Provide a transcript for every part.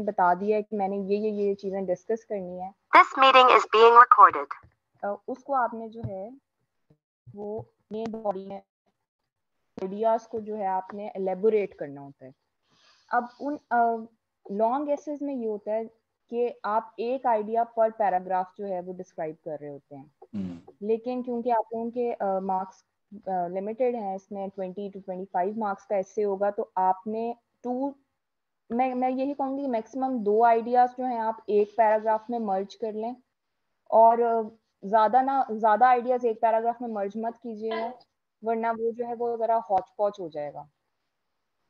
बता दिया है कि मैंने ये चीजें डिस्कस करनी है। This meeting is being recorded. उसको आपने जो है वो मेन बॉडी में आइडियाज को जो है आपने एलेबोरेट करना होता है। अब उन लॉन्ग एसेज में ये होता है कि आप एक आइडिया पर पैराग्राफ जो है वो डिस्क्राइब कर रहे होते हैं, लेकिन क्योंकि आप लोगों के मार्क्स लिमिटेड हैं, इसमें 20 to 25 मार्क्स का ऐसे होगा, तो आपने मैं यही कहूँगी कि मैक्सिमम 2 आइडियाज जो हैं आप एक पैराग्राफ में मर्ज कर लें, और ज़्यादा आइडियाज एक पैराग्राफ में मर्ज मत कीजिएगा, वरना वो जो है वो ज़रा हौच पौच हो जाएगा।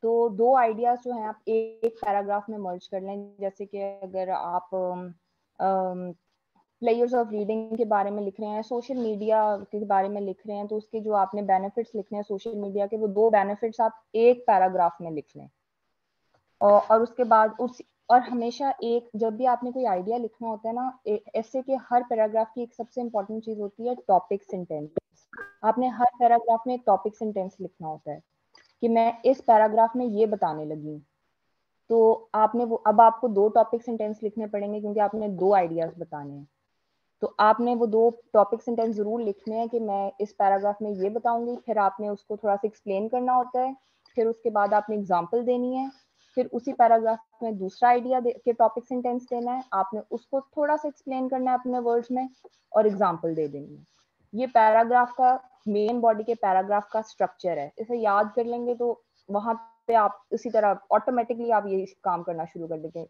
तो 2 आइडियाज जो हैं आप एक पैराग्राफ में मर्ज कर लें। जैसे कि अगर आप प्लेयर्स ऑफ रीडिंग के बारे में लिख रहे हैं, सोशल मीडिया के बारे में लिख रहे हैं, तो उसके जो आपने बेनिफिट्स लिखने हैं सोशल मीडिया के, वो 2 बेनिफिट्स आप एक पैराग्राफ में लिख लें। और उसके बाद और हमेशा जब भी आपने कोई आइडिया लिखना होता है ना, ऐसे के हर पैराग्राफ की एक सबसे इम्पोर्टेंट चीज होती है टॉपिक सेंटेंस। आपने हर पैराग्राफ में एक टॉपिक सेंटेंस लिखना होता है कि मैं इस पैराग्राफ में ये बताने लगी। तो अब आपको 2 टॉपिक सेंटेंस लिखने पड़ेंगे क्योंकि आपने 2 आइडियाज बताने हैं। तो आपने वो 2 टॉपिक सेंटेंस जरूर लिखने हैं कि मैं इस पैराग्राफ में ये बताऊंगी, फिर आपने उसको थोड़ा सा एक्सप्लेन करना होता है, फिर उसके बाद आपने एग्जाम्पल देनी है, फिर उसी पैराग्राफ में दूसरा आइडिया के टॉपिक सेंटेंस देना है, आपने उसको थोड़ा सा एक्सप्लेन करना है अपने वर्ड्स में और एग्जाम्पल दे देनी है। ये पैराग्राफ का मेन बॉडी के पैराग्राफ का स्ट्रक्चर है। इसे याद कर लेंगे तो वहां पे आप इसी तरह ऑटोमेटिकली आप ये काम करना शुरू कर देंगे।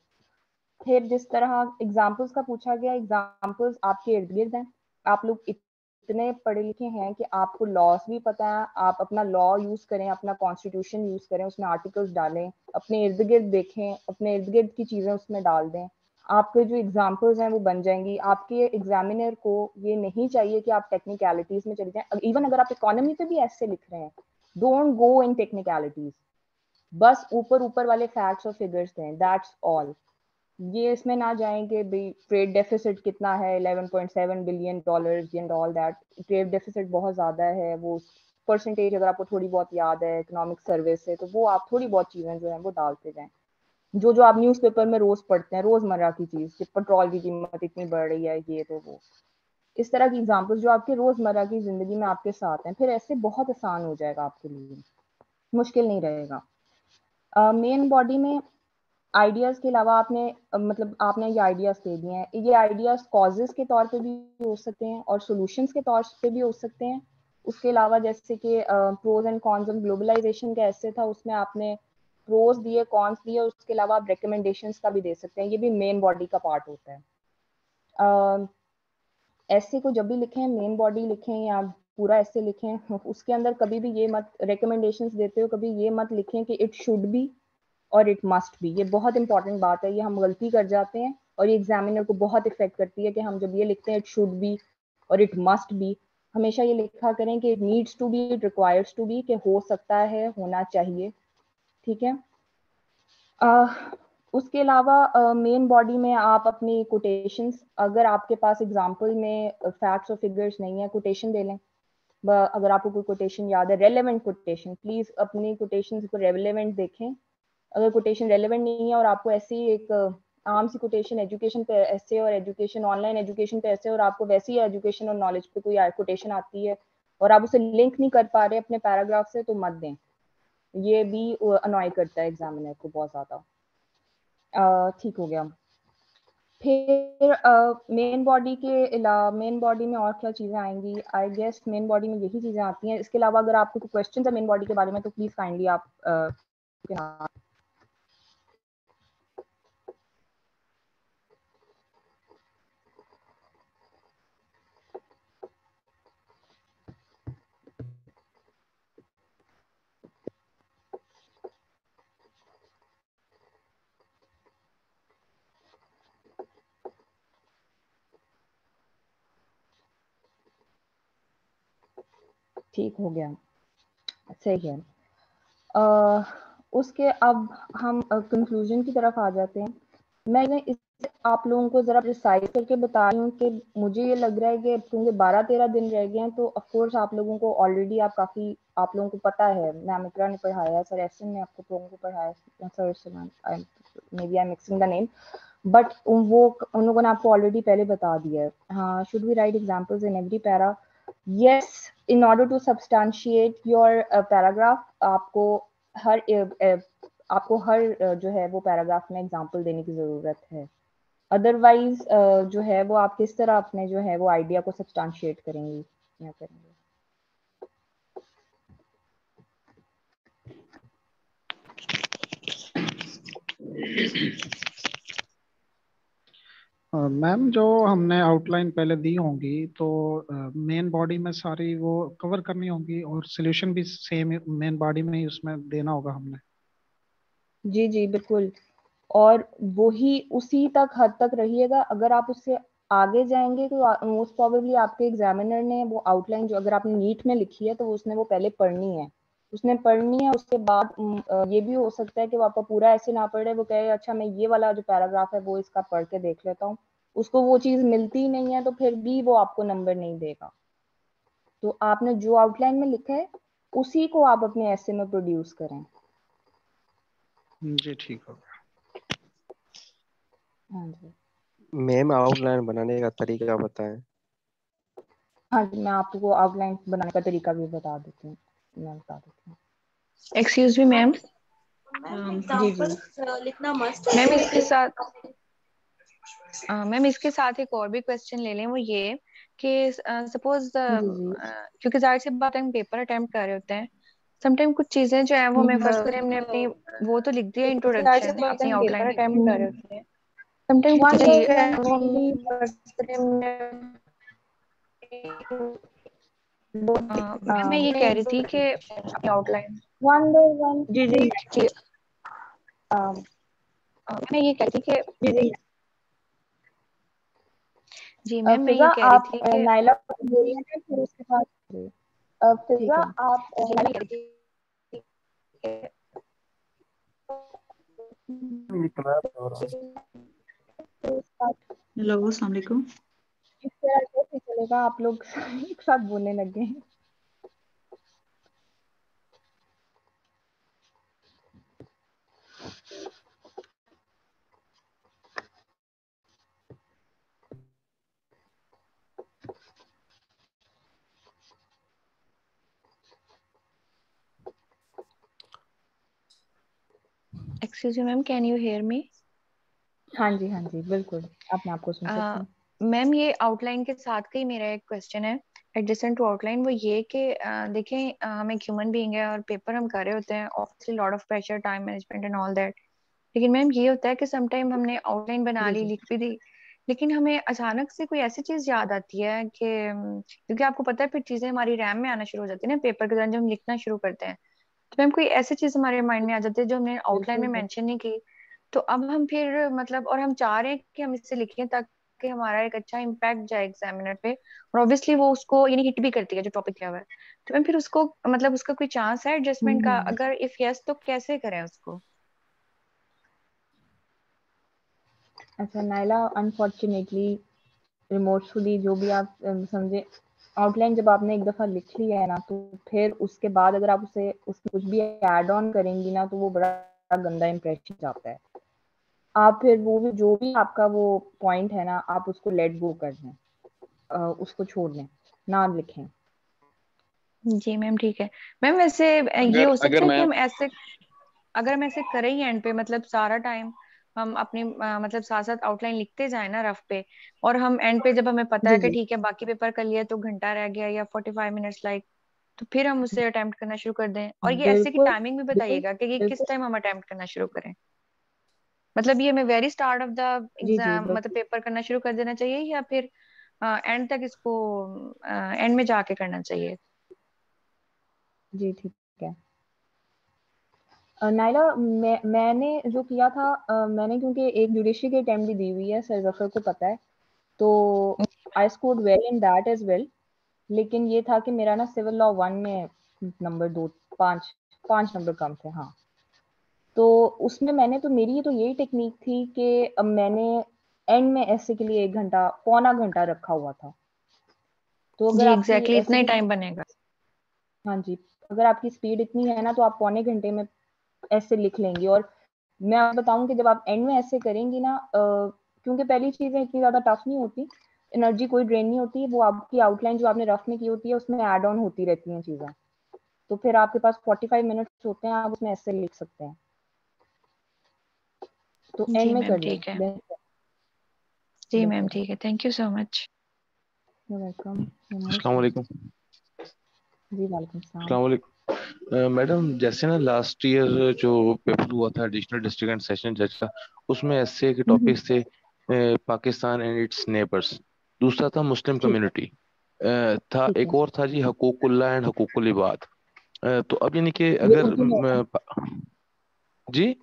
फिर जिस तरह एग्जाम्पल्स का पूछा गया, एग्जाम्पल्स आपके इर्द गिर्द हैं। आप लोग इतने पढ़े लिखे हैं कि आपको लॉस भी पता है, आप अपना लॉ यूज करें, अपना कॉन्स्टिट्यूशन यूज करें, उसमें आर्टिकल्स डालें, अपने इर्द गिर्द देखें, अपने इर्द गिर्द की चीजें उसमें डाल दें, आपके जो एग्जाम्पल्स हैं वो बन जाएंगी। आपके एग्जामिनर को ये नहीं चाहिए कि आप टेक्निकलिटीज में चले जाएं। इवन अगर आप इकोनॉमी पे भी ऐसे लिख रहे हैं, डोंट गो इन टेक्निकलिटीज, बस ऊपर ऊपर वाले फैक्ट्स और फिगर्स दें, दैट्स ऑल। ये इसमें ना जाएं कि भाई ट्रेड डेफिसिट कितना है, 11.7 billion dollars and all that. Trade deficit बहुत ज़्यादा है, वो परसेंटेज अगर आपको थोड़ी बहुत याद है इकोनॉमिक सर्वे से, तो वो आप थोड़ी बहुत चीज़ें जो हैं वो डालते जाएं, जो आप न्यूज़पेपर में रोज़ पढ़ते हैं, रोज़मर्रा की चीज़ कि पेट्रोल की कीमत इतनी बढ़ रही है, ये तो वो, इस तरह की एग्जाम्पल्स जो आपके रोज़मर्रा की ज़िंदगी में आपके साथ हैं। फिर ऐसे बहुत आसान हो जाएगा आपके लिए, मुश्किल नहीं रहेगा। मेन बॉडी में आइडियाज़ के अलावा मतलब आपने ये आइडियाज़ दे दिए हैं, ये आइडियाज़ कॉजेज़ के तौर पे भी हो सकते हैं और सॉल्यूशंस के तौर पे भी हो सकते हैं। उसके अलावा जैसे कि pros and cons of globalisation का ऐसे था, उसमें आपने प्रोज दिए, कॉन्स दिए, उसके अलावा आप रिकमेंडेशंस का भी दे सकते हैं। ये भी मेन बॉडी का पार्ट होता है। ऐसे को जब भी लिखें, मेन बॉडी लिखें या पूरा ऐसे लिखें, उसके अंदर कभी भी ये मत, रिकमेंडेशंस देते हो कभी ये मत लिखें कि इट शुड बी और इट मस्ट बी। ये बहुत इंपॉर्टेंट बात है, ये हम गलती कर जाते हैं और ये एग्जामिनर को बहुत इफेक्ट करती है कि हम जब ये लिखते हैं इट शुड बी और इट मस्ट बी, हमेशा ये लिखा करें कि it needs to be, it requires to be, कि हो सकता है, होना चाहिए। ठीक है। उसके अलावा मेन बॉडी में आप अपनी कोटेशंस, अगर आपके पास एग्जाम्पल में फैक्ट्स और फिगर्स नहीं है, कोटेशन दे लें। अगर आपको कोई कोटेशन याद है, रेलेवेंट कोटेशन, प्लीज अपनी कोटेशन को रेलेवेंट देखें। अगर कोटेशन रेलेवेंट नहीं है और आपको ऐसी एक आम सी कोटेशन एजुकेशन पे ऐसे और एजुकेशन, ऑनलाइन एजुकेशन पे ऐसे, और आपको वैसी एजुकेशन और नॉलेज पे कोई कोटेशन आती है और आप उसे लिंक नहीं कर पा रहे अपने पैराग्राफ से, तो मत दें। ये भी अनॉय करता है एग्जामिनर को बहुत ज़्यादा। ठीक हो गया। फिर मेन बॉडी के अलावा मेन बॉडी में और क्या चीज़ें आएंगी, आई गेस मेन बॉडी में यही चीज़ें आती हैं। इसके अलावा अगर आपको कोई क्वेश्चन है मेन बॉडी के बारे में तो प्लीज़ काइंडली आप ठीक हो गया, सही है। उसके अब हम कंक्लूजन की तरफ आ जाते हैं। मैंने इस आप लोगों को जरा प्रिसाइज करके बता रही हूँ कि मुझे ये लग रहा है कि क्योंकि 12-13 दिन रह गए हैं, तो ऑफ कोर्स आप लोगों को ऑलरेडी आप लोगों को पता है, मैम इकरा ने पढ़ाया, सर एहसन ने आपको लोगों को पढ़ाया, sir maybe I am mixing the name, but वो उन लोगों ने आपको ऑलरेडी पहले बता दिया है. हाँ, should we write examples in every para? Yes, in order to substantiate your paragraph हर आपको हर जो है वो पैराग्राफ में एग्जांपल देने की जरूरत है. अदरवाइज जो है वो आप किस तरह अपने जो है वो आइडिया को सब्सटैंशिएट करेंगी या करेंगे? मैम, जो हमने आउटलाइन पहले दी होंगी तो मेन बॉडी में सारी वो कवर करनी होगी, और सोल्यूशन भी सेम मेन बॉडी में ही उसमें देना होगा हमने. जी जी बिल्कुल. और वही उसी तक हद तक रहिएगा. अगर आप उससे आगे जाएंगे तो मोस्ट प्रोबेबली आपके एग्जामिनर ने वो आउटलाइन जो अगर आपने नीट में लिखी है तो उसने वो पहले पढ़नी है. उसके बाद ये भी हो सकता है कि वो आपका पूरा ऐसे ना पढ़े, वो कहे अच्छा मैं ये वाला जो पैराग्राफ है वो इसका पढ़ के देख लेता हूँ. उसको वो चीज मिलती ही नहीं है तो फिर भी वो आपको नंबर नहीं देगा. तो आपने जो आउटलाइन में लिखा है उसी को आप अपने ऐसे में प्रोड्यूस करें. जी ठीक होगा. हाँ जी. मैम, आउटलाइन बनाने का तरीका बताएं. हाँ जी, मैं आपको आउटलाइन बनाने का तरीका भी बता देती हूँ. मैं बता देती हूँ. एक्सक्यूज मी मैम, जी जी. लिखना मस्त मैम इसके साथ मैम इसके साथ एक और भी क्वेश्चन ले लें, वो ये कि सपोज जी जी. क्योंकि जाहिर सी बात है हम पेपर अटेम्प्ट कर रहे होते हैं, समटाइम कुछ चीजें जो है वो हमें फर्स्ट करें हमने अपनी वो तो लिख दिया जाहिर सी इंट्रोडक्शन बात है अपनी हम पेपर आउटलाइन, अटेम्प्ट कर रहे होते हैं. समटाइम कुछ वन चीजें बाय जो है वन वो जी. हम फर्स्ट मैम मैं ये कह रही थी कि अपनी आउटलाइन, वन बाय वन. जी जी मैं ये कह रही थी कि जी जी. जी मैम मैं फिजा ये कह रही आप थी कि नाइला को बोलिए ना, फिर उसके बाद जी. ठीक फिजा है. आप जी मैं ये कह रही थी कि हेलो, अस्सलाम वालेकुम. इस तरह कैसे चलेगा? आप लोग एक साथ बोलने लगे हैं. Excuse me ma'am, can you hear me? हाँ जी हाँ जी बिल्कुल, आप मैं आपको सुन सकती हूँ. मैम ये आउटलाइन के साथ का ही मेरा एक क्वेश्चन है एडजेसेंट टू आउटलाइन, वो ये कि देखें हम एक ह्यूमन बीइंग है और पेपर हम कर रहे होते हैं, obviously lot of pressure, time management and all that. लेकिन मैम ये होता है कि सम टाइम हमने आउटलाइन बना जी ली, जी. लिख भी दी, लेकिन हमें अचानक से कोई ऐसी चीज याद आती है कि क्योंकि आपको पता है फिर चीजें हमारी रैम में आना शुरू हो जाती है ना पेपर के दौरान जब हम लिखना शुरू करते हैं, तो मैम कोई ऐसी चीज हमारे माइंड में आ जाती है जो हमने आउटलाइन बिल्कुल में बिल्कुल. मेंशन नहीं की. तो अब हम फिर मतलब और हम चाह रहे हैं कि हम इससे लिखें ताकि हमारा एक अच्छा इम्पैक्ट जाए एग्जामिनर पे, और ऑब्वियसली वो उसको यानी हिट भी करती है जो टॉपिक दिया हुआ है. तो मैम फिर उसको मतलब उसका कोई चांस है एडजस्टमेंट का? हम्म. अगर इफ यस तो कैसे करें उसको? अच्छा नाइला, अनफॉर्चुनेटली रिमोर्सफुली जो भी आप समझे, आउटलाइन जब आपने एक दफा लिख लिया है ना, तो फिर उसके बाद अगर आप उसे उसमें कुछ भी ऐड ऑन करेंगी ना तो वो बड़ा गंदा इंप्रेशन जाता है. आप फिर वो भी जो भी आपका वो पॉइंट है ना, आप उसको लेट गो कर दें, उसको छोड़ दें, ना लिखें. जी मैम ठीक है. मैम वैसे ये अगर हो अगर सकता है कि मैं हम ऐसे अगर हम ऐसे करें ही एंड पे मतलब सारा टाइम हम अपनी मतलब साथ साथ आउटलाइन लिखते जाए ना रफ पे, और हम एंड पे जब हमें पता जी है कि जी. ठीक है बाकी पेपर कर लिया तो घंटा रह गया या 45 मिनट्स लाइक, तो फिर हम उसे अटेम्प्ट करना शुरू कर दें. और ये ऐसे की बिल्कुल टाइमिंग भी बिल्कुल बताइएगा कि ये किस बिल्कुल. टाइम हम अटेम्प्ट करना शुरू करें. मतलब ये हमें very start of the G G exam मतलब बिल्कुल. पेपर करना शुरू कर देना चाहिए या फिर एंड तक इसको एंड में जाके करना चाहिए? जी ठीक है. नाइला, मैंने जो किया था, मैंने क्योंकि एक जुडिशरी की अटेम्प्ट भी दी हुई है, सर जफर को पता है, तो I scored well in that as well. लेकिन ये था कि मेरा ना सिविल लॉ 1 में नंबर 2, 5 5 नंबर कम थे. हाँ, तो उसमें मैंने तो मेरी तो यही टेक्निक थी कि अब मैंने एंड में ऐसे के लिए 1 घंटा पौना घंटा रखा हुआ था। तो अगर जी आपकी एग्जैक्टली ऐसे इतना ही की टाइम बनेगा। हाँ जी, अगर आपकी स्पीड इतनी है ना तो आप पौने घंटे में ऐसे लिख लेंगी। और मैं आपको बताऊं कि जब आप एंड में ऐसे करेंगी ना, क्योंकि पहली चीजें इतनी ज्यादा टफ नहीं होती, एनर्जी कोई ड्रेन नहीं होती, वो आपकी आउटलाइन जो आपने रफ में की होती है उसमें ऐड ऑन होती रहती हैं चीजें। तो फिर आपके पास 45 मिनट्स होते हैं, आप उसमें ऐसे लिख सकते हैं। तो एंड जी में मैम कर लें ठीक है। बेहतर। जी मैम बेहतर है। ठीक है, thank you so much. You welcome, you most अस्सलाम वेलकम। वालेकुम। जी वालेकुम सलाम। अस्सलाम वालेकुम। मैडम जैसे ना लास्ट ईयर जो पेपर हुआ था एडिशनल डिस्ट्रिक्ट एंड सेशन जज का, उसमें ऐसे के हम्म, टॉपिक्स थे पाकिस्तान एंड इट्स नेबर्स, दूसरा था मुस्लिम ठीक है, कम्युनिटी, था ठीक है। एक और था जी हकूकुल्लाह एंड हकूकुल इबाद। तो अब यानी कि ये अगर उर्दू में है। जी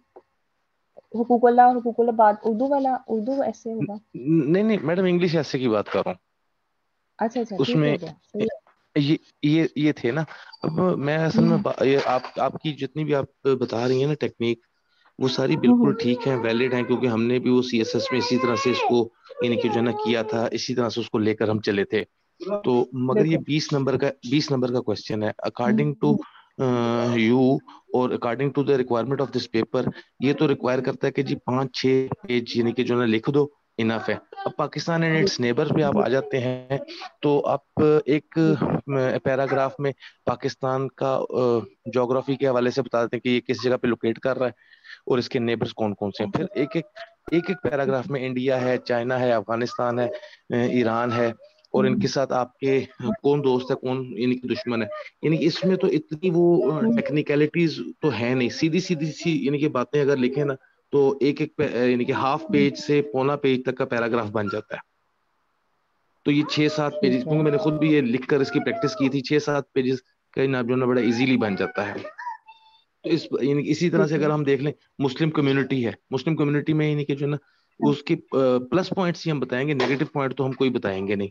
हुकूकुल्लाह और हुकूकुल बाद उर्दू वाला, उर्दू ऐसे होगा। नहीं नहीं मैडम, इंग्लिश ऐसे की बात कर रहा हूँ। अच्छा अच्छा, ठीक उसमें हो गया, सही है। ये थे ना। अब मैं असल में हम्म, ये आपकी जितनी भी आप बता रही हैं ना टेक्निक, वो सारी हम्म, बिल्कुल ठीक है, वैलिड है, क्योंकि हमने भी वो सीएसएस में इसी तरह से इसको यानी कि जो है ना किया था, इसी तरह से उसको लेकर हम चले थे। तो मगर ये बिल्कुल। 20 नंबर का क्वेश्चन है अकॉर्डिंग टू यू और according to the requirement of this paper. ये तो रिक्वायर करता है कि जी 5-6 पेज यानी कि जो है ना लिख दो, इनफ है। अब पाकिस्तान एंड जी इट्स नेबर पे आप जी आ जाते हैं, तो आप एक जी पैराग्राफ में पाकिस्तान का ज्योग्राफी के हवाले से बता देते हैं कि ये किस जगह पे लोकेट कर रहा है और इसके नेबर्स कौन कौन से हैं। जी फिर एक एक पैराग्राफ में इंडिया है, चाइना है, अफगानिस्तान है, ईरान है, और इनके साथ आपके कौन दोस्त है, कौन इनके दुश्मन है। यानी कि इसमें तो इतनी वो हम्म, टेक्निकलिटीज तो है नहीं, सीधी सीधी सी यानी कि बातें अगर लिखे ना, तो एक एक यानी कि हाफ हम्म, पेज से पौना पेज तक का पैराग्राफ बन जाता है। तो ये 6-7 पेजेस, ठीक है। क्योंकि मैंने खुद भी ये लिखकर इसकी प्रैक्टिस की थी, 6-7 पेजेस का ना जो ना बड़ा इजीली बन जाता है। तो यानी कि इसी तरह ठीक से है। अगर हम देख लें, मुस्लिम कम्युनिटी है, मुस्लिम कम्युनिटी में यानी कि जो ना उसके प्लस पॉइंट्स ही हम बताएंगे, नेगेटिव पॉइंट तो हम कोई बताएंगे नहीं।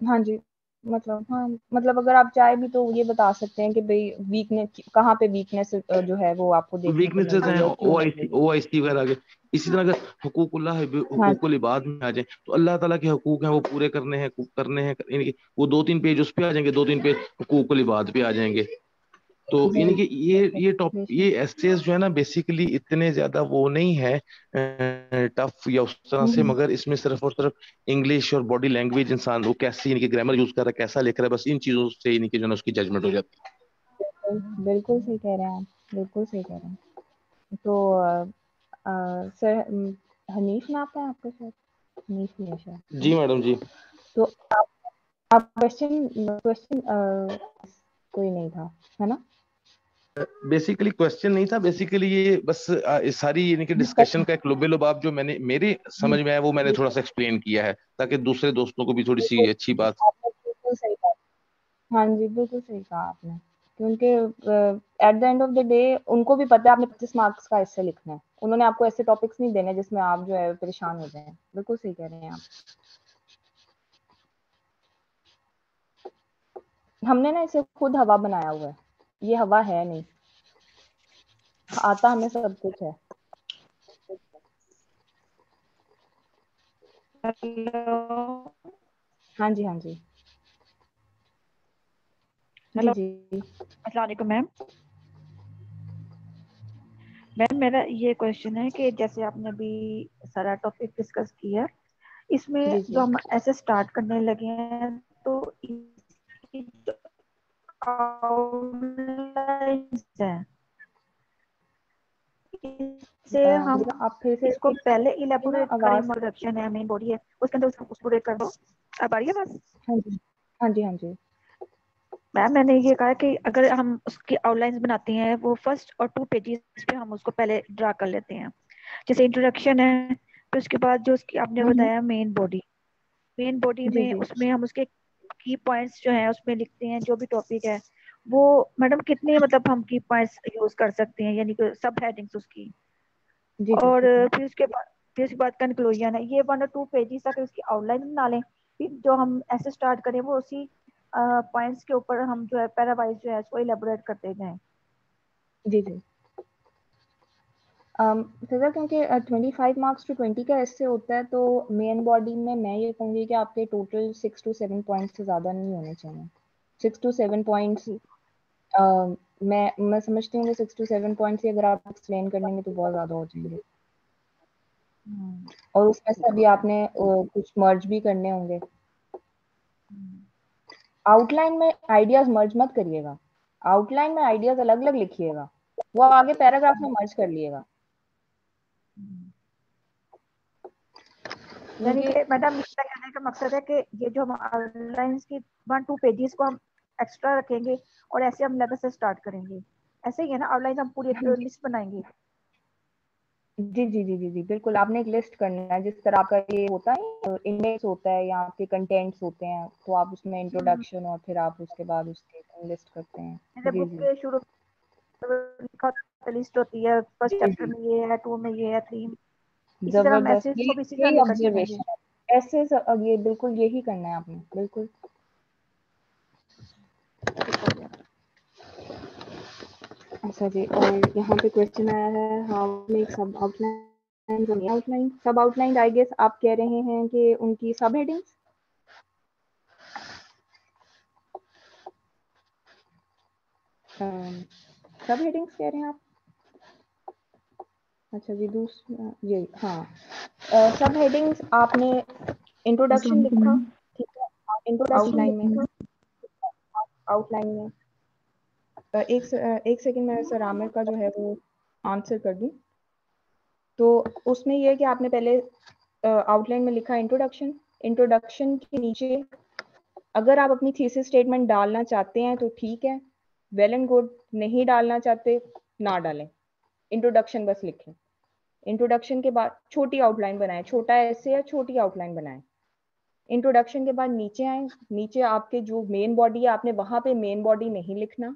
हाँ जी, मतलब हाँ, मतलब अगर आप चाहे भी तो ये बता सकते हैं कि भाई वीकनेस कहाँ पे, वीकनेस जो है वो आपको देखने को मिल वीकनेसेस रही हैं, है, ओ क्यों आई मिल सी रही ओ आई सी वगैरह आगे। इसी तरह अगर है। हाँ हुकूकुल इबाद में आ जाए, तो अल्लाह ताला के हकूक हैं वो पूरे करने हैं यानी कि वो 2-3 पेज उस पे आ जाएंगे, 2-3 पेज हुकूकुल इबाद पे आ जाएंगे। तो जी यानी कि बेशक। ये एसेस जो है ना बेसिकली इतने ज्यादा वो नहीं है टफ या उस तरह से, हम्म, मगर इसमें सिर्फ और सिर्फ इंग्लिश और बॉडी लैंग्वेज, इंसान वो कैसे यानी कि ग्रामर यूज कर रहा है, कैसा लिख रहा है, बस इन चीजों से यानी कि जो है ना उसकी जजमेंट हो जाती बिल्कुल सही कह रहे हैं आप, बिल्कुल सही कह रहे हैं। तो सर, हनीफ नाम है आपका शायद, हनीफ नहीं है शायद, है। है जी ना? मैडम जी। तो आप क्वेश्चन क्वेश्चन कोई नहीं था, है ना? बेसिकली क्वेश्चन नहीं था, बेसिकली ये बस इस सारी यानी कि डिस्कशन डिस्कशन। का एक लुबे-लुबाब जो मैंने मेरे जी समझ में आया वो मैंने जी, थोड़ा सा एक्सप्लेन किया है, ताकि दूसरे दोस्तों को भी थोड़ी सी बिल्कुल अच्छी बात। आपने बिल्कुल सही कहा। हाँ जी, बिल्कुल सही कहा आपने, क्योंकि at the end of the day उनको भी पता है आपने 25 मार्क्स का ऐसे लिखना है, उन्होंने आपको ऐसे टॉपिक्स नहीं देने जिसमें आप जो है परेशान हो जाएं। बिल्कुल सही कह रहे हैं आप। हमने ना इसे खुद हवा बनाया हुआ है, ये हवा है नहीं, आता हमें सब कुछ है। हेलो। हाँ जी, हाँ जी, जी हेलो। जी। अस्सलाम वालेकुम मैम। मैम मेरा ये क्वेश्चन है कि जैसे आपने अभी सारा टॉपिक डिस्कस किया, इसमें जी जो जी हम ऐसे स्टार्ट करने लगे हैं तो इसकी जो outlines है, इससे हम आप फिर से इसको repeat पहले करिए ना, इलेबोरेट करें, आवाज। इंट्रोडक्शन है, मेन बॉडी है, उसके अंदर उसको रेट कर दो। अब आ रही है बस। हाँ जी, हाँ जी, हाँ जी। मैम मैंने ये कहा कि अगर हम उसकी आउटलाइंस बनाते हैं वो फर्स्ट और 2 पेजेस पे हम उसको पहले ड्रा कर लेते हैं, जैसे इंट्रोडक्शन है, फिर उसके बाद जो उसकी आपने हम्म, बताया मेन बॉडी जी में जी उसमें हम उसके की पॉइंट्स जो है उसमें लिखते हैं, जो भी टॉपिक है वो। मैडम कितने मतलब हम की पॉइंट्स यूज कर सकते हैं, यानी कि सब हेडिंग्स उसकी। जी जी, और ठीक है। फिर उसके बाद कंक्लूजन है, ये 1 और 2 पेजेस तक उसकी आउटलाइन बना लें। फिर जो हम ऐसे स्टार्ट करें वो उसी पॉइंट्स के ऊपर हम जो है पैरावाइज जो है उसको इलेबोरेट करते जाएं। जी जी। फिर क्योंकि 25 मार्क्स टू 20 का ऐसे होता है, तो मेन बॉडी में मैं ये कहूँगी कि आपके टोटल 6 to 7 पॉइंट्स से ज़्यादा नहीं होने चाहिए। 6 to 7 पॉइंट्स मैं समझती हूँ कि 6 to 7 पॉइंट्स ही अगर आप एक्सप्लेन करने में तो बहुत ज़्यादा हो जाएंगे। और उसमें से अभी आपने कुछ मर्ज भी करने होंगे। आउटलाइन में आइडियाज मर्ज मत करिएगा, आउटलाइन में आइडियाज अलग अलग लिखिएगा, वो आगे पैराग्राफ में मर्ज कर लिएगा। यानी कि मैडम मेरा कहने का मकसद है कि ये जो हम आउटलाइंस की 1-2 पेजेस को हम एक्स्ट्रा रखेंगे और ऐसे हम लेवल से स्टार्ट करेंगे, ऐसे ही है ना? आउटलाइन हम पूरी लिस्ट बनाएंगे। जी जी जी जी जी बिल्कुल, आपने एक लिस्ट करना है जिस तरह आपका ये होता है इंडेक्स होता है या आपके कंटेंट्स होते हैं, तो आप उसमें इंट्रोडक्शन और फिर आप उसके बाद उसके लिस्ट करते हैं। जैसे जी बुक जी के शुरू लिखा लिस्ट होती है, फर्स्ट जी चैप्टर जी में ये है, 2 में ये है, 3, इसी तरह जबरदस्त, मैसेज ये को भी इसी तरह यही लेकर चलेंगे। ऑब्जर्वेशन है, ऐसे ये बिल्कुल यही करना है आपने, बिल्कुल। अच्छा जी, और यहाँ पे क्वेश्चन आया है हाउ मेक सब आउटलाइन सब आउटलाइन, आई गेस आप कह रहे हैं कि उनकी सब हेडिंग्स। सब हेडिंग्स कह रहे हैं आप? अच्छा जी, दूसरा ये हाँ, सब हेडिंग्स आपने इंट्रोडक्शन लिखा, ठीक है, इंट्रोडक्शन में आउटलाइन में एक सेकंड में सर आमिर का जो है वो आंसर कर दूं। तो उसमें ये है कि आपने पहले आउटलाइन में लिखा इंट्रोडक्शन, इंट्रोडक्शन के नीचे अगर आप अपनी थीसिस स्टेटमेंट डालना चाहते हैं तो ठीक है, वेल एंड गुड, नहीं डालना चाहते ना डालें, इंट्रोडक्शन बस लिखें। इंट्रोडक्शन के बाद छोटी आउटलाइन बनाएं, छोटा ऐसे या छोटी आउटलाइन बनाएं। इंट्रोडक्शन के बाद नीचे आए, नीचे आपके जो मेन बॉडी है आपने वहां पे मेन बॉडी नहीं लिखना,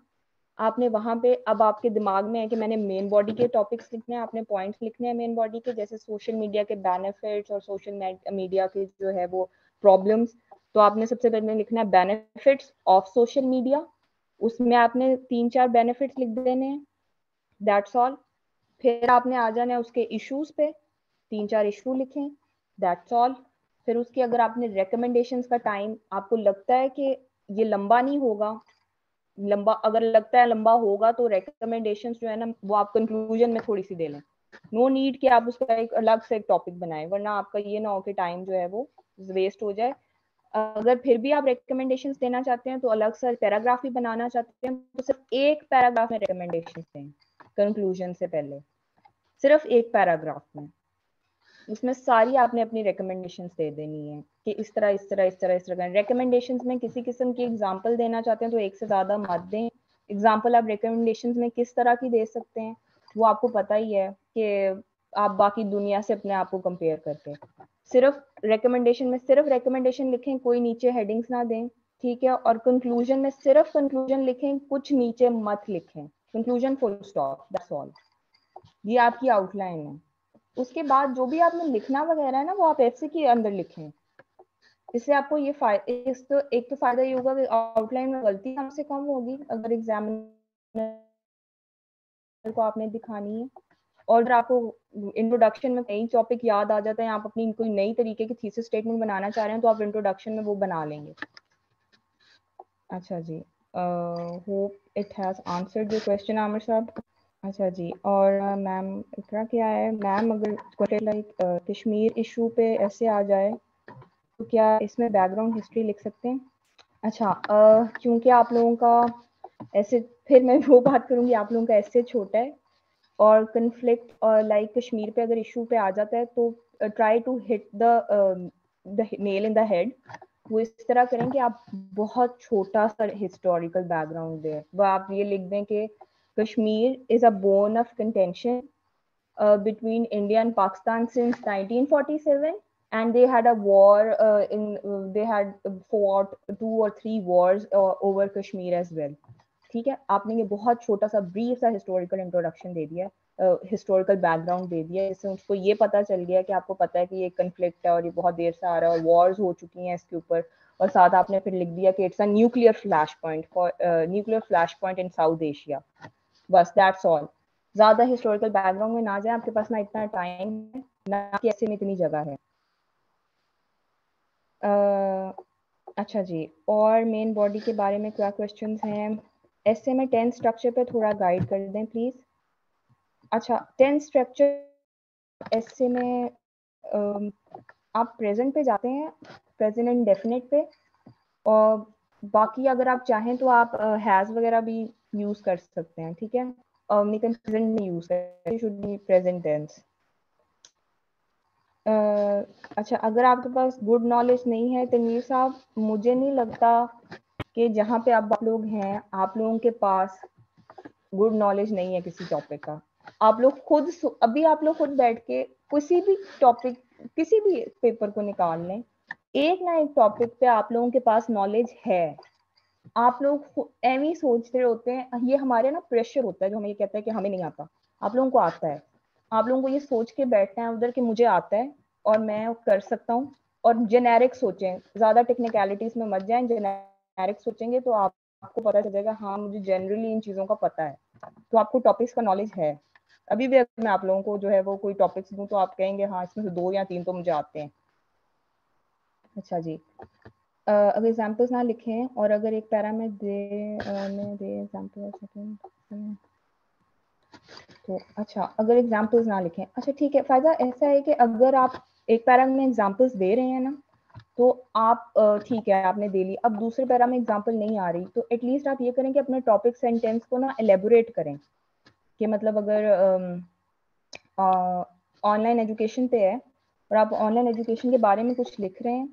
आपने वहां पे अब आपके दिमाग में है कि मैंने मेन बॉडी के टॉपिक्स लिखने हैं, आपने पॉइंट्स लिखने हैं मेन बॉडी के, जैसे सोशल मीडिया के बेनिफिट्स और सोशल मीडिया के जो है वो प्रॉब्लम्स। तो आपने सबसे पहले लिखना है बेनिफिट्स ऑफ सोशल मीडिया, उसमें आपने 3-4 बेनिफिट्स लिख देने हैं, दैट्स ऑल। फिर आपने आ जाना है उसके इश्यूज पे, 3-4 इशू लिखें, दैट्स ऑल। फिर उसकी अगर आपने रिकमेंडेशंस का टाइम आपको लगता है कि ये लंबा नहीं होगा, लंबा अगर लगता है लंबा होगा तो रिकमेंडेशंस जो है ना वो आप कंक्लूजन में थोड़ी सी दे लें, नो नीड कि आप उसका एक अलग से एक टॉपिक बनाएं, वरना आपका ये ना हो कि टाइम जो है वो वेस्ट हो जाए। अगर फिर भी आप रिकमेंडेशंस देना चाहते हैं तो अलग से पैराग्राफ ही बनाना चाहते हैं तो सिर्फ एक पैराग्राफ में रिकमेंडेशंस दें कंक्लूजन से पहले, सिर्फ एक पैराग्राफ में, उसमें सारी आपने अपनी रिकमेंडेशंस दे देनी है कि इस तरह इस तरह इस तरह इस तरह। रिकमेंडेशंस में किसी किस्म की एग्जांपल देना चाहते हैं तो एक से ज़्यादा मत दें। एग्जांपल आप रिकमेंडेशंस में किस तरह की दे सकते हैं वो आपको पता ही है कि आप बाकी दुनिया से अपने आप को कंपेयर करके, सिर्फ रिकमेंडेशन में सिर्फ रिकमेंडेशन लिखें, कोई नीचे हेडिंग्स ना दें, ठीक है। और कंक्लूजन में सिर्फ कंक्लूजन लिखें, कुछ नीचे मत लिखें, conclusion full stop, that's all. ये आपकी आउटलाइन है। उसके बाद जो भी आपने लिखना वगैरह है ना वो आप ऐसे के अंदर लिखें, इससे आपको ये एक तो फायदा ये होगा कि आउटलाइन में गलती कम से कम होगी अगर एग्जामिनर को आपने दिखानी है, और अगर आपको इंट्रोडक्शन में कई टॉपिक याद आ जाता है, आप अपनी कोई नई तरीके की थीसिस स्टेटमेंट बनाना चाह रहे हैं तो आप इंट्रोडक्शन में वो बना लेंगे। अच्छा जी, hope it has answered your question Aamir साहब। अच्छा जी, और मैम इकरा क्या है, मैम अगर लाइक कश्मीर इशू पे ऐसे आ जाए तो क्या इसमें बैकग्राउंड हिस्ट्री लिख सकते हैं? अच्छा, क्योंकि आप लोगों का ऐसे, फिर मैं वो बात करूंगी, आप लोगों का ऐसे छोटा है और कन्फ्लिक्ट और लाइक कश्मीर पे अगर इशू पे आ जाता है तो try to hit the nail in the head. वो इस तरह करें कि आप बहुत छोटा सा हिस्टोरिकल बैकग्राउंड दें, वो आप ये लिख दें कि Kashmir is a bone of contention between India and Pakistan since 1947, and they had a war they had fought 2 or 3 wars over Kashmir as well. ठीक है, आपने ये बहुत छोटा सा ब्रीफ सा हिस्टोरिकल इंट्रोडक्शन दे दिया, हिस्टोरिकल बैकग्राउंड दे दिया, जिससे उसको ये पता चल गया कि आपको पता है कि ये कन्फ्लिक्ट है और ये बहुत देर से आ रहा है और वॉर्स हो चुकी हैं इसके ऊपर, और साथ आपने फिर लिख दिया कि it's a nuclear flash point for nuclear flash point in south Asia, बस दैट्स ऑल। ज़्यादा हिस्टोरिकल बैकग्राउंड में ना जाए, आपके पास ना इतना टाइम है ना कि ऐसे में इतनी जगह है। अच्छा जी, और मेन बॉडी के बारे में क्या क्वेश्चंस हैं? ऐसे में टेंस स्ट्रक्चर पे थोड़ा गाइड कर दें प्लीज। अच्छा, टेंस स्ट्रक्चर ऐसे में आप प्रेजेंट पे जाते हैं, प्रेजेंट इंडेफिनिट पे, और बाकी अगर आप चाहें तो आप हैज वगैरह भी यूज कर सकते हैं, ठीक है। लेकिन प्रेजेंट में यूज करें, शुड बी प्रेजेंट टेंस। अच्छा, अगर आपके पास गुड नॉलेज नहीं है तनवीर साहब, मुझे नहीं लगता कि जहाँ पे आप लोग हैं आप लोगों के पास गुड नॉलेज नहीं है किसी टॉपिक का। आप लोग खुद अभी आप लोग खुद बैठ के किसी भी टॉपिक, किसी भी पेपर को निकाल लें, एक ना एक टॉपिक पे आप लोगों के पास नॉलेज है। आप लोग एवं ही सोचते होते हैं, ये हमारे ना प्रेशर होता है जो हमें ये कहता है कि हमें नहीं आता, आप लोगों को आता है। आप लोगों को ये सोच के बैठना है उधर कि मुझे आता है और मैं कर सकता हूँ, और जेनेरिक सोचें, ज्यादा टेक्निकलिटीज में मत जाएं। जेनेरिक सोचेंगे तो आपको पता चल जाएगा हाँ मुझे जनरली इन चीजों का पता है, तो आपको टॉपिक्स का नॉलेज है। अभी भी अगर मैं आप लोगों को जो है वो कोई टॉपिक्स दूं तो आप कहेंगे हाँ इसमें से 2 या 3 तो मुझे आते हैं। अच्छा जी, अगर एग्जाम्पल्स ना लिखें और अगर एक पैरा में दे एग्जाम्पल तो अच्छा, अगर एग्जाम्पल्स ना लिखें, अच्छा ठीक है। फायदा ऐसा है कि अगर आप एक पैरा में एग्जाम्पल्स दे रहे हैं ना, तो आप ठीक है आपने दे ली, अब दूसरे पैरा में एग्जाम्पल नहीं आ रही तो एटलीस्ट आप ये करें कि अपने टॉपिक सेंटेंस को ना एलेबोरेट करें। कि मतलब अगर ऑनलाइन एजुकेशन पे है और आप ऑनलाइन एजुकेशन के बारे में कुछ लिख रहे हैं,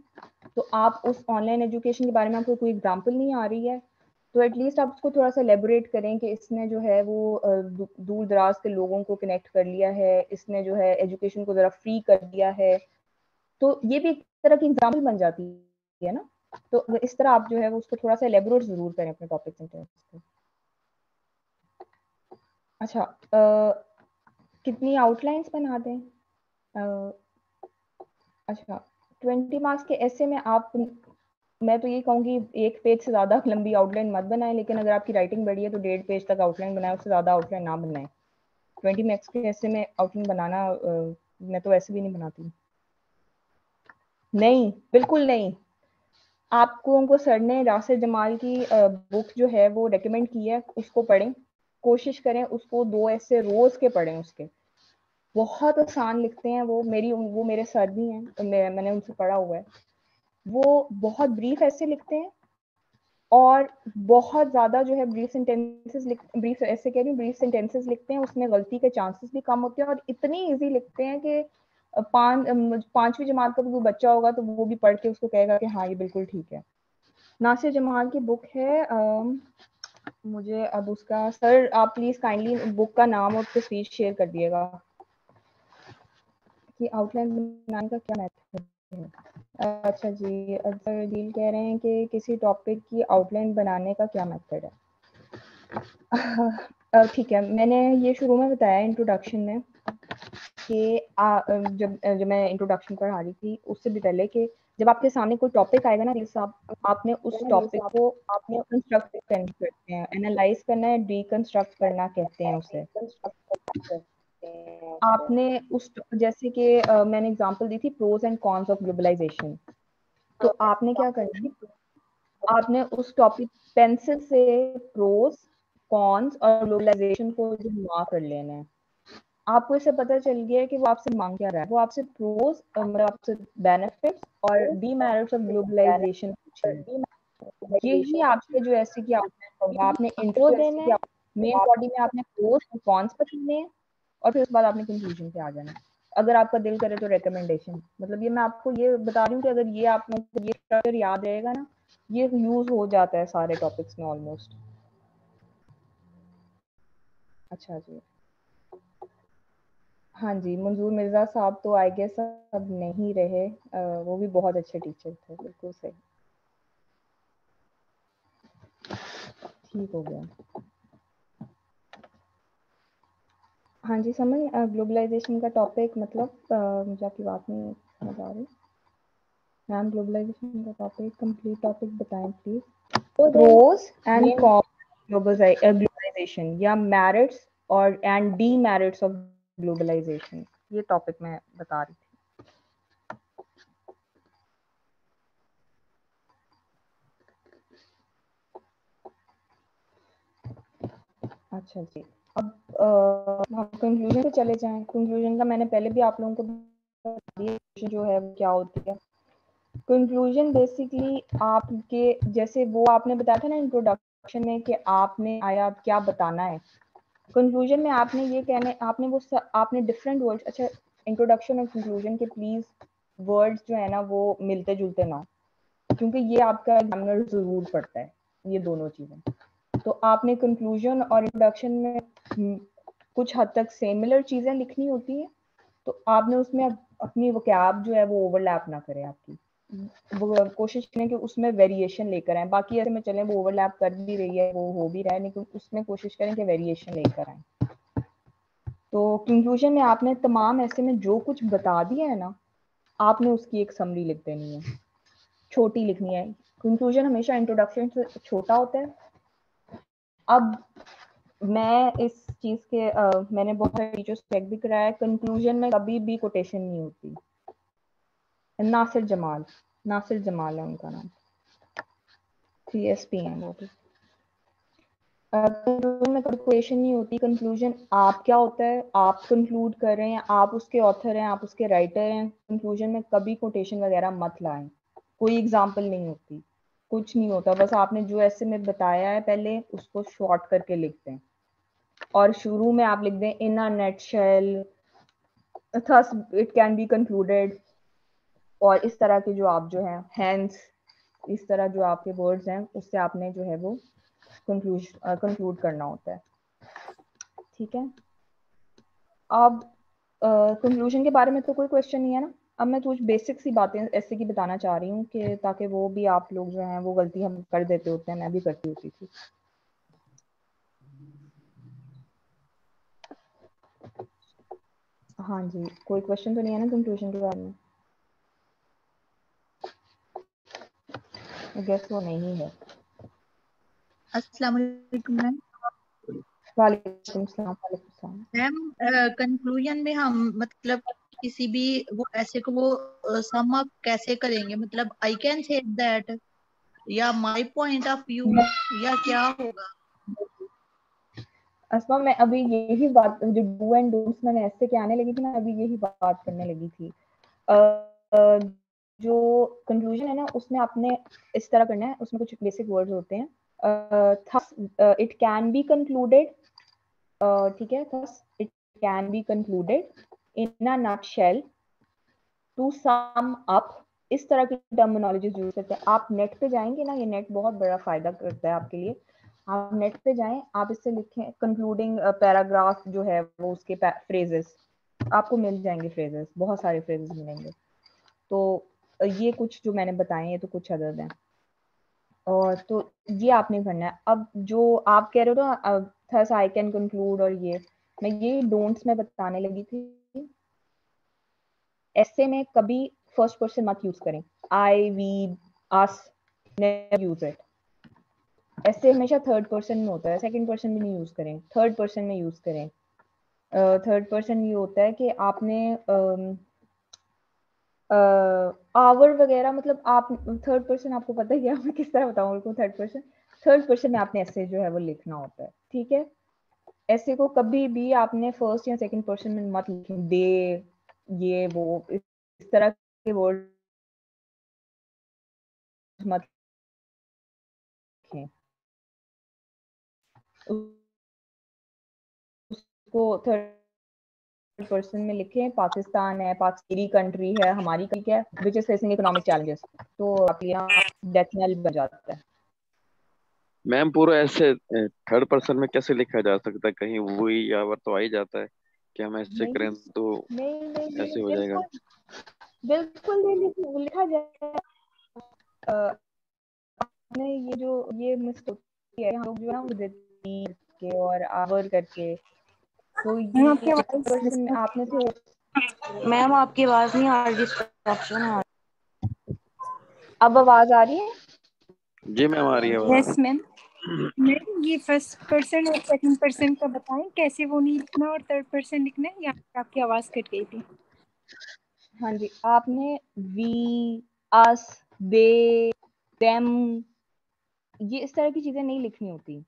तो आप उस ऑनलाइन एजुकेशन के बारे में आपको कोई एग्जांपल नहीं आ रही है, तो एटलीस्ट आप उसको थोड़ा सा एलेबोरेट करें कि इसने जो है वो दूर दराज के लोगों को कनेक्ट कर लिया है, इसने जो है एजुकेशन को ज़रा फ्री कर दिया है। तो ये भी एक तरह की एग्जाम्पल बन जाती है ना। तो इस तरह आप जो है वो उसको थोड़ा सा एलेबोरेट जरूर करें अपने टॉपिक सेंटेंस को। अच्छा, कितनी आउटलाइंस बना दें? अच्छा, 20 मार्क्स के ऐसे में आप, मैं तो ये कहूँगी 1 पेज से ज़्यादा लंबी आउटलाइन मत बनाएं, लेकिन अगर आपकी राइटिंग बढ़ी है तो 1.5 पेज तक आउटलाइन बनाएं, उससे ज़्यादा आउटलाइन ना बनाएं। 20 मार्क्स के ऐसे में आउटलाइन बनाना मैं तो ऐसे भी नहीं बनाती। नहीं, बिल्कुल नहीं। आपको सर ने राशिद जमाल की बुक जो है वो रेकमेंड की है, उसको पढ़ें, कोशिश करें उसको 2 ऐसे रोज के पढ़ें। उसके बहुत आसान लिखते हैं वो मेरे सर भी हैं, तो मैंने उनसे पढ़ा हुआ है। वो बहुत ब्रीफ ऐसे लिखते हैं और बहुत ज्यादा जो है ब्रीफ सेंटेंसेस लिखते हैं, उसमें गलती के चांसेस भी कम होते हैं, और इतनी इजी लिखते हैं कि 5वीं जमात का भी कोई बच्चा होगा तो वो भी पढ़ के उसको कहेगा कि हाँ ये बिल्कुल ठीक है। नासिर जमाल की बुक है, मुझे अब उसका, सर आप प्लीज काइंडली बुक का नाम और तस्वीर शेयर कर दिएगा कि आउटलाइन बनाने का क्या मेथड है। अच्छा जी, अजहर डील कह रहे हैं कि किसी टॉपिक की आउटलाइन बनाने का क्या मेथड है। ठीक है, मैंने ये शुरू में बताया इंट्रोडक्शन में कि जब मैं इंट्रोडक्शन पढ़ा रही थी उससे भी पहले कि जब आपके सामने कोई टॉपिक आएगा ना आपने उस टॉपिक को आपने कंस्ट्रक्ट करते हैं, एनालाइज करना है, डीकंस्ट्रक्ट करना कहते हैं उसे। आपने उस, जैसे कि मैंने एग्जांपल दी थी pros and cons of globalisation, तो आपने क्या करना है, आपने उस टॉपिक पेंसिल से प्रोज, कॉन्स और ग्लोबलाइजेशन को मार्क कर लेना है। आपको इससे पता चल गया है कि वो आपसे मांग क्या रहा है। वो आपसे प्रोज मतलब आपसे बेनिफिट्स और डीमेरिट्स ऑफ ग्लोबलाइजेशन पूछेंगे। यही आपके जो ऐसे की आउटलाइन होगा। आपने इंट्रो देना है, मेन बॉडी में आपने प्रोज और कॉन्स बताने हैं, और फिर उसके बाद आपने कंक्लूजन पे आ जाना है। अगर आपका दिल करे तो रिकमेंडेशन, मतलब ये मैं आपको ये बता रही हूँ कि अगर ये आप लोगों को ये स्ट्रक्चर याद रहेगा ना, ये यूज हो जाता है सारे टॉपिक्स में ऑलमोस्ट। अच्छा जी, हाँ जी, मंजूर मिर्जा साहब तो आई गेस अब नहीं रहे, वो भी बहुत अच्छे टीचर थे। बिल्कुल सही, ठीक हो गया। हाँ जी, समझ ग्लोबलाइजेशन का टॉपिक, मतलब मुझे आपकी बात नहीं समझ आ रही मैम। ग्लोबलाइजेशन का टॉपिक, कंप्लीट टॉपिक बताएं please. Pros and cons globalisation या मेरिट्स और एंड डीमेरिट्स ऑफ ग्लोबलाइजेशन, ये टॉपिक मैं बता रही थी। अच्छा जी, अब हम कंक्लूजन पे चले जाएं। कंक्लूजन का मैंने पहले भी आप लोगों को बता दिया जो है वो क्या होती है। कंक्लूजन बेसिकली आपके जैसे वो आपने बताया था ना इंट्रोडक्शन में कि आपने आया क्या बताना है। कंक्लूजन में आपने ये कहने आपने वो आपने डिफरेंट वर्ड्स, अच्छा इंट्रोडक्शन और कंक्लूजन के प्लीज वर्ड्स जो है ना वो मिलते जुलते ना, क्योंकि ये आपका एग्जामिनर जरूर पढ़ता है ये दोनों चीजें। तो आपने कंक्लूजन और इंट्रोडक्शन में कुछ हद तक सिमिलर चीजें लिखनी होती हैं, तो आपने उसमें अपनी वोकैब जो है वो ओवरलैप ना करे, आपकी वो कोशिश करें कि उसमें वेरिएशन लेकर आए। बाकी ऐसे में चलें वो ओवरलैप कर भी रही है, वो हो भी रहा है, लेकिन उसमें कोशिश करें कि वेरिएशन लेकर आए। तो कंक्लूजन में आपने तमाम ऐसे में जो कुछ बता दिया है ना, आपने उसकी एक समरी लिख देनी है, छोटी लिखनी है। कंक्लूजन हमेशा इंट्रोडक्शन से छोटा होता है। अब मैं इस चीज के मैंने बहुत सारे टीचर्स चेक भी कराया है, कंक्लूजन में कभी भी कोटेशन नहीं होती। नासिर जमाल है उनका नाम, CSP है वो भी। कंक्लूजन में कभी कोटेशन नहीं होती। कंक्लूजन आप क्या होता है, आप कंक्लूड कर रहे हैं, आप उसके ऑथर हैं, आप उसके राइटर हैं। कंक्लूजन में कभी कोटेशन वगैरह मत लाएं, कोई एग्जाम्पल नहीं होती, कुछ नहीं होता। बस आपने जो ऐसे में बताया है पहले उसको शॉर्ट करके लिखते हैं, और शुरू में आप लिख दें in a nutshell, thus it can be concluded, और इस तरह के जो आप जो है हैंस, इस तरह जो आपके वर्ड्स हैं उससे आपने जो है वो कंक्लूड करना होता है। ठीक है, अब कंक्लूजन के बारे में तो कोई क्वेश्चन नहीं है ना। अब मैं कुछ बेसिक सी बातें ऐसे की बताना चाह रही हूँ कि ताकि वो भी आप लोग जो हैं वो गलती हम कर देते होते हैं, मैं भी करती होती थी। हाँ जी, कोई क्वेश्चन तो नहीं है ना कंक्लूजन के बारे में? गेस वो नहीं है। अस्सलाम वालेकुम मैम। वालेकुम सलाम। मैम कंक्लूजन में हम मतलब किसी भी वो ऐसे को वो सम अप कैसे करेंगे, मतलब आई कैन से दैट या माय पॉइंट ऑफ व्यू या क्या होगा? अस्मा मैं अभी यही बात जो डू एंड डोंट्स में ऐसे के आने लगी थी ना, अभी यही बात करने लगी थी। जो कंक्लूजन है ना उसमें आपने इस तरह करना है, उसमें कुछ बेसिक वर्ड्स होते हैं। Thus it can be concluded, ठीक है, thus it can be concluded in a nutshell, to sum up, इस तरह की टर्मिनोलॉजी यूज करते हैं। आप नेट पे जाएंगे ना, ये नेट बहुत बड़ा फायदा करता है आपके लिए। आप नेट पे जाएं, आप इससे लिखें कंक्लूडिंग पैराग्राफ जो है वो उसके फ्रेजेस आपको मिल जाएंगे, फ्रेजेस बहुत सारे फ्रेजेस मिलेंगे। तो ये कुछ जो मैंने बताए हैं ये तो कुछ अदद हैं, और तो ये आपने करना है। अब जो आप कह रहे हो ना थस आई कैन कंक्लूड, और ये मैं ये डोंट्स में बताने लगी थी। ऐसे में कभी फर्स्ट पर्सन मत यूज करें, I we us, never use it. ऐसे हमेशा थर्ड पर्सन में होता है, सेकंड पर्सन में नहीं यूज करें, थर्ड पर्सन में यूज करें। थर्ड पर्सन ये होता है कि आपने आवर वगैरह, मतलब आप थर्ड पर्सन, आपको पता ही है मैं किस तरह बताऊँ उनको। थर्ड पर्सन में आपने ऐसे जो है वो लिखना होता है, ठीक है। ऐसे को कभी भी आपने फर्स्ट या सेकंड पर्सन में मत लिखें, दे, ये वो, इस तरह के वर्ड मत लिखें। उसको थर्ड पर्सन में लिखें। पाकिस्तान है, पाकिस्तानी कंट्री है, हमारी कंट्री है, which is facing economic challenges, तो आप यहाँ डेथ नेल बन जाता है। मैम पूरा ऐसे थर्ड पर्सन में कैसे लिखा जा सकता है? कहीं वही या वर तो आ ही जाता है कि हम ऐसे नहीं करें तो नहीं नहीं ऐसे हो जाएगा। बिल्कुल बिल्कुल नहीं लिखा जाए। आपने ये जो ये मिस्टेक है, हम लोग जो है ना वो देती के और आवर करके, तो मैम ये आपकी पर्सन में आपने थे। मैम आपकी आवाज नहीं आ रही, डिस्ट्रैक्शन आ अब आवाज आ रही है? जी मैम आ रही है रही। आवाज। Yes ma'am. मैम ये फर्स्ट पर्सन और सेकंड पर्सन का बताएं कैसे वो नहीं लिखना और थर्ड पर्सन लिखना है, या आपकी आवाज कट गई थी। हाँ जी, आपने वी, अस, दे, देम, ये इस तरह की चीजें नहीं लिखनी होती।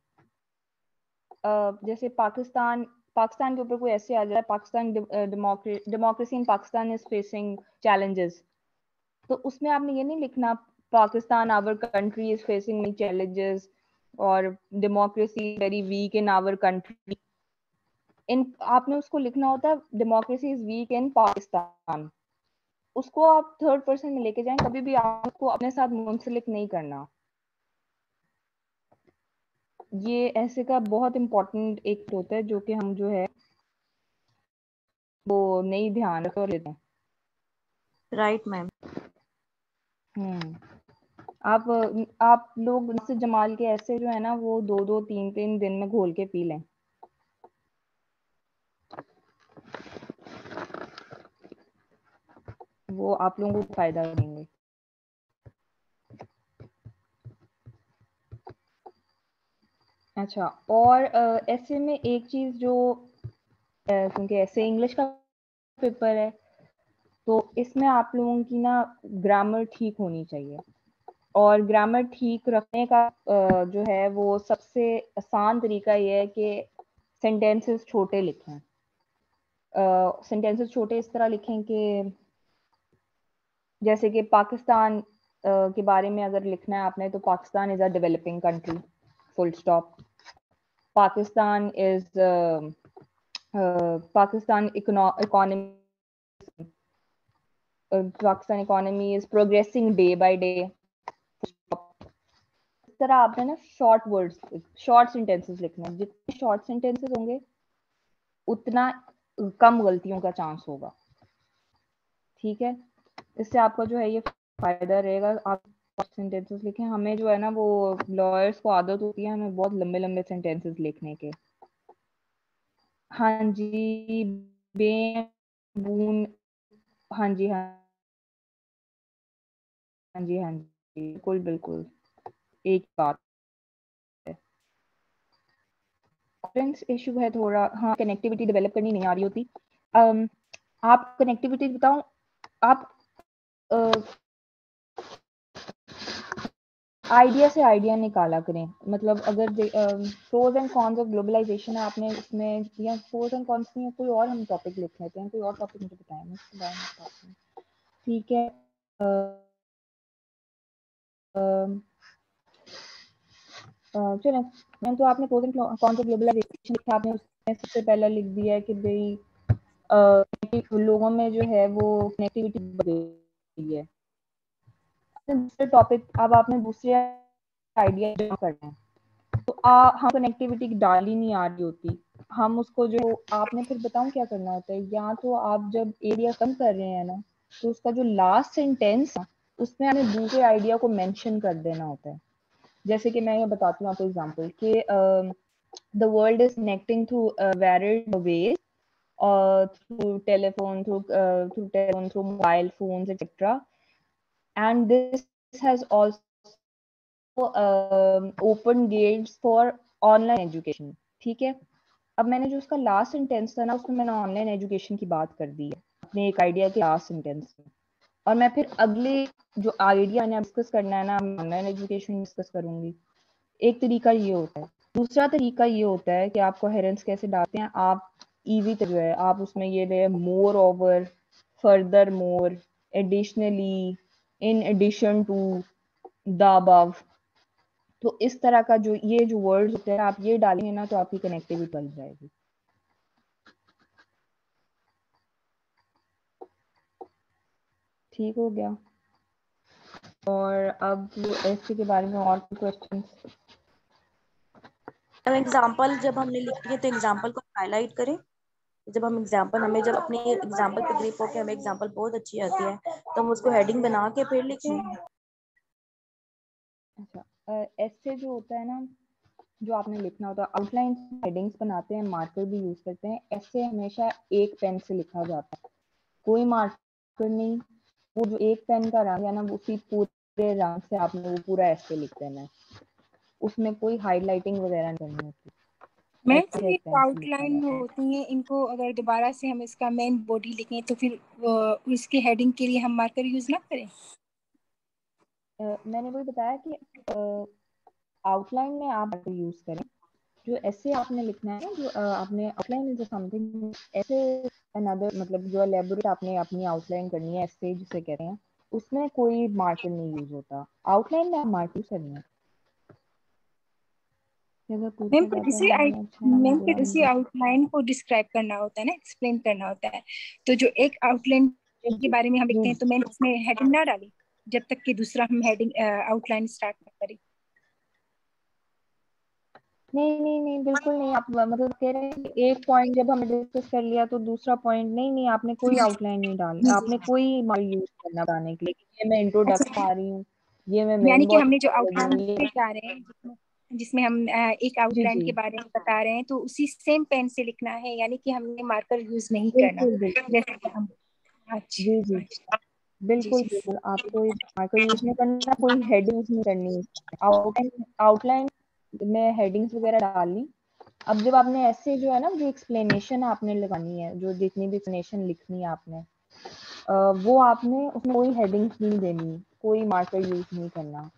जैसे पाकिस्तान के ऊपर कोई ऐसे आ जाए, Pakistan democracy in Pakistan is facing challenges, तो उसमें आपने ये नहीं लिखना Pakistan our country is facing many challenges और democracy very weak in our country. इन आपने उसको लिखना होता है democracy is weak in Pakistan. उसको आप थर्ड पर्सन में लेके जाएं, कभी भी आपको अपने साथ मुंसलिक नहीं करना। ये ऐसे का बहुत इम्पोर्टेंट एक होता है जो कि हम जो है वो नहीं ध्यान रख लेते हैं। Right ma'am. आप लोग नासिर जमाल के ऐसे जो है ना वो 2-2 3-3 दिन में घोल के पी लें। वो आप लोगों को फायदा देंगे। अच्छा, और ऐसे में एक चीज जो क्योंकि ऐसे इंग्लिश का पेपर है तो इसमें आप लोगों की ना ग्रामर ठीक होनी चाहिए, और ग्रामर ठीक रखने का जो है वो सबसे आसान तरीका ये है कि सेंटेंसेस छोटे लिखें। सेंटेंसेस छोटे इस तरह लिखें कि जैसे कि पाकिस्तान के बारे में अगर लिखना है आपने तो Pakistan is a developing country, full stop. Pakistan is Pakistan economy Pakistan economy is progressing day by day. इस तरह आपने ना शॉर्ट वर्ड्स, शॉर्ट सेंटेंसेस लिखने हैं। जितने शॉर्ट सेंटेंसेस होंगे उतना कम गलतियों का चांस होगा। ठीक है, इससे आपका जो है ये फायदा रहेगा। आप सेंटेंसेस लिखें। हमें जो है ना वो लॉयर्स को आदत होती है हमें बहुत लंबे लंबे सेंटेंसेस लिखने के। हाँ जी, बे, बून, हाँ जी, हाँ जी, हाँ जी, बिल्कुल बिल्कुल एक बात है। कॉन्फिडेंस इशू है थोड़ा, हाँ, कनेक्टिविटी डेवलप करनी नहीं आ रही होती। आप कनेक्टिविटी बताऊं, आप आइडिया से आइडिया निकाला करें। मतलब अगर pros and cons of globalisation है आपने इसमें, या प्रोज एंड कॉन्स नहीं है, कोई और हम टॉपिक लिख लेते हैं, कोई और टॉपिक मुझे बताएं, मैं इसके बारे में बताती हूँ। ठीक है, चलो मैम, तो आपने pros and cons of globalisation लिखा, आपने उसमें सबसे पहला लिख दिया है कि भाई लोगों में जो है वो कनेक्टिविटी बढ़ गई है। दूसरे टॉपिक, अब आपने दूसरे आइडिया जमा करना है तो हम कनेक्टिविटी डाल ही नहीं आ रही होती, हम उसको जो आपने फिर बताऊं क्या करना होता है, या तो आप जब एरिया कम कर रहे हैं ना तो उसका जो लास्ट सेंटेंस है उसमें हमें दूसरे आइडिया को मेंशन कर देना होता है। जैसे कि मैं ये बताती हूँ आपको एग्जांपल कि the world is connecting through varied ways, through telephone, through mobile phones, etc. And this has also opened gates for online education. ठीक है, अब मैंने जो उसका लास्ट सेंटेंस था ना उसमें मैंने ऑनलाइन एजुकेशन की बात कर दी है अपने एक आइडिया के लास्ट सेंटेंस में, और मैं फिर अगले जो आइडिया मैंने डिस्कस करना है ना ऑनलाइन एजुकेशन डिस्कस करूंगी। एक तरीका ये होता है। दूसरा तरीका ये होता है कि आप कोहेरेंस कैसे डालते हैं। आप इजी जो है आप उसमें ये ले moreover, furthermore, additionally, in addition to, the above. तो इस तरह का जो ये जो वर्ड्स होते हैं आप ये डालेंगे ना तो आपकी कनेक्टिविटी बन जाएगी। ठीक हो गया। और अब ऐसे के बारे में और क्वेश्चंस? एग्जाम्पल जब हमने लिखी है तो एग्जाम्पल को हाईलाइट करें। जब हम एग्जाम्पल, हमें जब अपनी एग्जाम्पल पे ग्रिप होके हमें एग्जाम्पल बहुत अच्छी आती है तो हम उसको हेडिंग बना के फिर लिखें। अच्छा, ऐसे जो होता है ना जो आपने लिखना होता है, आउटलाइन हेडिंग्स बनाते हैं, मार्कर भी यूज करते हैं। ऐसे हमेशा एक पेन से लिखा जाता है, कोई मार्कर नहीं। वो जो एक पेन का रंग है ना उसी पूरे रंग से आपने वो पूरा ऐसे लिख देना है। उसमें कोई हाईलाइटिंग वगैरह नहीं करनी होती। मैम ऐसे फिर ये पेन से लिखा आउटलाइन जाता है। होती हैं, इनको अगर दोबारा से हम इसका मेन बॉडी लिखें तो फिर उसके हेडिंग के लिए हम मार्कर यूज ना करें? मैंने वही बताया कि आउटलाइन में आप मार्कर यूज करें। जो ऐसे आपने लिखना है ना, जो आपने आउटलाइन इज समथिंग ऐसे अनदर, मतलब जो एलेबोरेट आपने अपनी आउटलाइन करनी है, ऐसे जिसे कहते हैं, उसमें कोई मार्कर नहीं यूज होता। आउटलाइन में आप मार्कर करनी है। अगर पूछा मैम जाता है मैंने अच्छा है मैम बुरा फिर उसी नहीं। आउटलाइन को डिस्क्राइब करना होता है ना, एक्सप्लेन करना होता है। तो जो एक आउटलाइन के बारे में हम लिखते हैं तो मैम उसमें हेडिंग ना डालें जब तक कि दूसरा हम हेडिंग आउटलाइन स्टार्ट ना करें। नहीं नहीं नहीं, बिल्कुल नहीं। आप मतलब कह रहे हैं कि एक पॉइंट जब हमने डिस्कस कर लिया तो दूसरा पॉइंट नहीं, नहीं आपने कोई आउटलाइन नहीं डाल, आपने कोई मार्कर यूज करना बताने के लिए कि ये मैं इंट्रोडक्शन अच्छा, आ रही हूँ, ये मैं यानी मेन कि हमने जो बॉडी लगी आउटलाइन हुई है। बता रहे हैं जिसमें हम एक जी आउटलाइन जी, के बारे में बता रहे हैं तो उसी सेम पेन से लिखना है, यानी कि हमने मार्कर यूज नहीं करना। बिल्कुल बिल्कुल। जैसे कि हम जी जी, अच्छा अच्छा जी बिल्कुल जी बिल्कुल। आपको मार्कर यूज नहीं करना, कोई हेडिंग्स नहीं करनी है। आउटलाइन आउटलाइन में हेडिंग्स वगैरह डाली। अब जब आपने ऐसे जो है ना, जो एक्सप्लेनेशन आपने लगानी है, जो जितनी भी एक्सप्लेनेशन लिखनी है आपने, वो आपने उसमें कोई हेडिंग्स नहीं देनी, कोई मार्कर यूज नहीं करना।